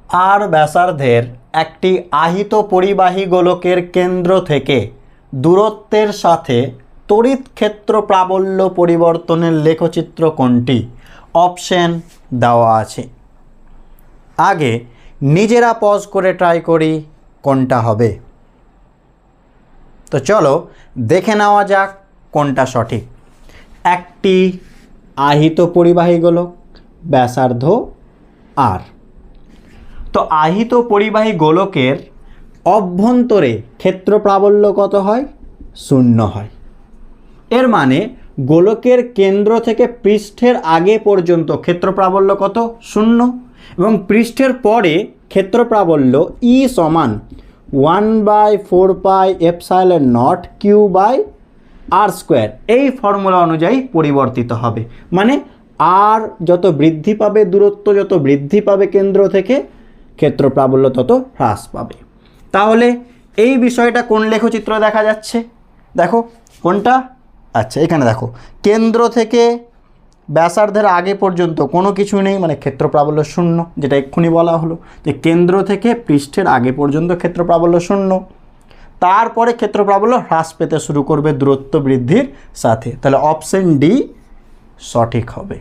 আর ব্যাসার্ধের একটি আহিত পরিবাহী গোলকের কেন্দ্র থেকে দূরত্বের সাথে তড়িৎ ক্ষেত্র প্রাবল্য পরিবর্তনের লেখচিত্র কোনটি? অপশন দেওয়া আছে। আগে নিজেরা পজ করে ট্রাই করি কোনটা হবে। তো চলো দেখে নেওয়া যাক কোনটা সঠিক। একটি আহিত পরিবাহী গোলক, ব্যাসার্ধ আর। তো আহিত পরিবাহী গোলকের অভ্যন্তরে ক্ষেত্র প্রাবল্য কত হয়? 0 হয়। এর মানে গোলকের কেন্দ্র থেকে পৃষ্ঠের আগে পর্যন্ত ক্ষেত্র প্রাবল্য কত? 0। এবং পৃষ্ঠের পরে ক্ষেত্র প্রাবল্য E সমান 1/4πε0 Q/r²। এই ফর্মুলা অনুযায়ী পরিবর্তিত হবে। মানে আর যত বৃদ্ধি পাবে, দূরত্ব যত বৃদ্ধি পাবে কেন্দ্র থেকে, ক্ষেত্র প্রাবল্য তত হ্রাস পাবে। তাহলে এই বিষয়টা কোন লেখচিত্র দেখা যাচ্ছে? দেখো কোনটা? আচ্ছা এখানে দেখো, কেন্দ্র থেকে ব্যাসার্ধের আগে পর্যন্ত কোনো কিছু নেই, মানে ক্ষেত্র প্রাবল্য 0, যেটা এক্ষুনি বলা হলো যে কেন্দ্র থেকে পৃষ্ঠের আগে পর্যন্ত ক্ষেত্র প্রাবল্য 0। তারপরে ক্ষেত্র প্রাবল্য হ্রাস পেতে শুরু করবে দূরত্ব বৃদ্ধির সাথে। তাহলে অপশন ডি সঠিক হবে।